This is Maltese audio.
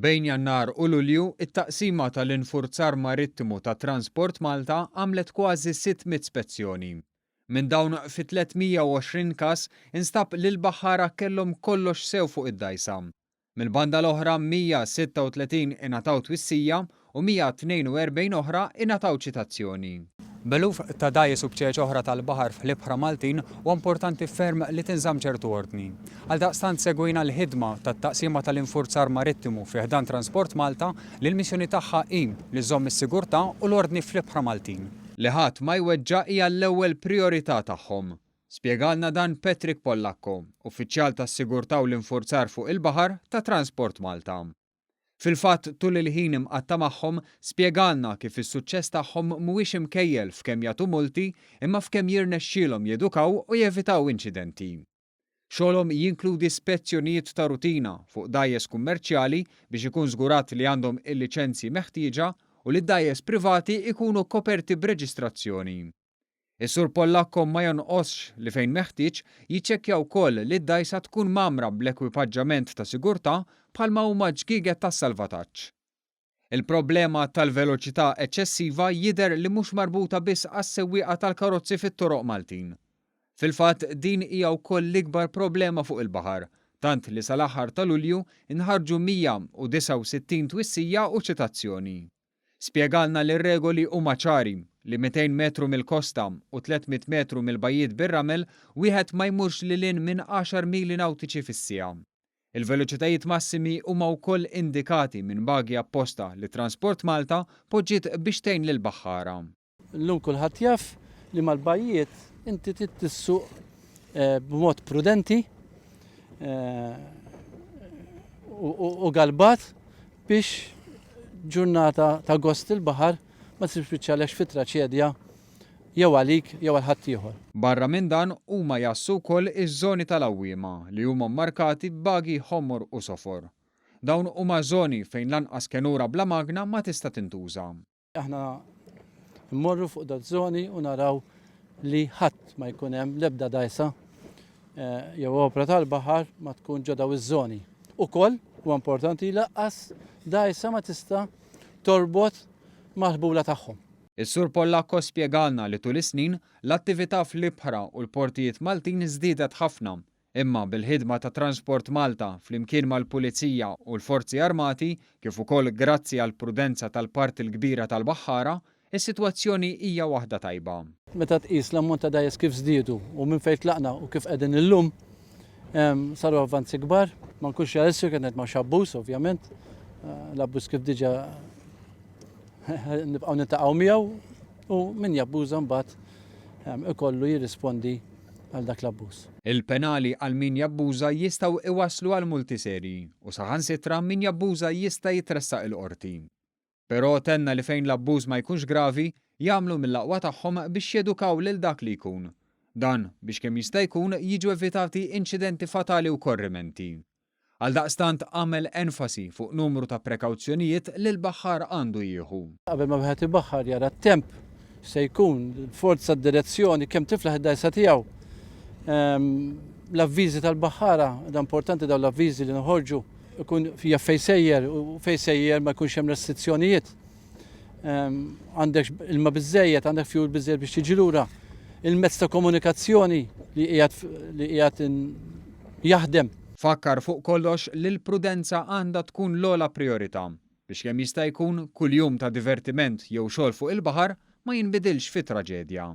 Bejn Jannar u Lulju, it-taqsima tal-infurzar marittimu ta' Transport Malta għamlet kważi 600 spezzjoni. Minn dawn fi 320 każ instab li l-baħħara kellhom kollox sew fuq id-dajsa. Mill-banda l-oħra 136 ingħataw twissija u 142 oħra ingħataw ċitazzjoni. Beluf ta' dajjes u bċeċ oħra tal-baħar fl-ibħra Maltin u importanti ferm li tinżamm ċertu ordni. Għaldaqstant segwina l-ħidma tat-taqsima tal-infurzar marittimu fi ħdan Transport Malta li l-missjoni tagħha hi li żomm is-sigurtà u l-ordni fl-ibħra Maltin. Li ħadd ma jweġġa' hija l-ewwel prijorità tagħhom. Spjegalna dan Patrick Pollakko, uffiċjal tas-sigurtà u l-infurzar fuq il-baħar ta' Transport Malta. Fil-fatt tul il-ħin imqatta' magħhom spjegalna kif is-suċċess tagħhom mhuwiex imkejjel f'kemm jagħtu multi imma f'kemm jirnexxielhom jedukaw u jevitaw inċidenti. Xogħolhom jinkludi spezzjonijiet ta' rutina fuq dajjes kummerċjali biex ikun żgurat li għandhom il-liċenzji meħtieġa u li d-dajjes privati ikunu koperti b'reġistrazzjoni. Is-Sur Pollakko ma jonqosx li fejn meħtieġ jiċċekkja wkoll li d-dajsa tkun mamra bl-ekwipaġġament ta' sigurtà bħalma huma ġgieget tas-salvataġġ. Il-problema tal-veloċità eċċessiva jidher li mhux marbuta biss għas-sewwieqa tal-karozzi fit-toroq Maltin. Fil-fatt din hija wkoll l-ikbar problema fuq il-baħar, tant li sal-aħħar ta' Lulju inħarġu 169 twissija u ċitazzjoni. Spjegalna li r-regoli huma ċari li 200 metru mill-kosta u 300 metru mill-bajjiet bir-ramel wieħed ma jmurx lil hinn minn 10 mili nawtiċi fis-siegħa. Il-veloċitajiet massimi huma wkoll indikati minn bagji apposta li Transport Malta poġġiet biex tgħin lill-baħħara. Llum kulħadd jaf li mal-bajjiet inti trid tissuq b'mod prudenti u galbat biex ġurnata ta' gost il-baħar ma tispiċċalex fi traċedja jew għalik jew għal ħadd ieħor. Barra minn dan huma jassu wkoll iż-żoni tal-għawwiema li huma mmarkati b'bagji ħomor u sofor. Dawn huma żoni fejn lanqas kenura bla magna ma tista' tintuża. Aħna mmorru fuq dat-żoni u naraw li ħadd ma jkun hemm l-ebda dajsa jew opra tal-baħar ma tkun ġodaw iż-żoni. Ukoll huwa importanti laqqas dajsa ma tista' torbot mal-ħbula tagħhom. Is-Sur Pollakko spjegalna li tul is-snin l-attività fl-ibħra u l-portijiet Maltin żdiedet ħafna, imma bil-ħidma ta' Transport Malta flimkien mal-Pulizija u l-Forzi Armati kif ukoll grazzi għall prudenza tal-parti l-kbira tal-baħħara, is-sitwazzjoni hija waħda tajba. Meta tqis l-ammont ta' dajjes kif żdiedu u minn fejn tlaqna u kif qegħdin illum saru avvanzi kbar, ma nkunx realistiku kienet ma' xabbuż ovvjament, l-abbuż kif diġà nibqgħu nitaqgħu miegħu u min jabbuża mbagħad ikollu jirrispondi għal dak l-abbuż. Il-penali għal min jabbuża jistgħu iwasslu għal multi serji u saħansitra min jabbuża jista' jitressaq il-qorti. Però tenna li fejn l-abbuż ma jkunx gravi jagħmlu mill-aqwa tagħhom biex jedukaw lil dak li jkun. Dan biex kemm jista' jkun jiġu evitati inċidenti fatali u korrimenti. Għaldaqstant għamel enfasi fuq numru ta' prekawzjonijiet li l-baħħar għandu jieħu. Qabel ma wieħed ibaħħar jara t-temp se jkun forza d-direzzjoni kemm tiflaħ id-dajsa tiegħu. L-avviżi tal-baħħara, da importanti dawn l-avviżi li noħorġu ikun fija fejn sejjer u fejn sejjer ma jkunx hemm restrizzjonijiet. Għandek ilma biżżejjed, għandek fjuwil biżżejjed biex tiġi lura. Il-mezz ta' komunikazzjoni li qiegħed jaħdem. Fakkar fuq kollox li l-prudenza għandha tkun l-ogħla priorità biex kemm jista' jkun kuljum ta' divertiment jew xogħol fuq il-baħar ma jinbidilx fi traġedja.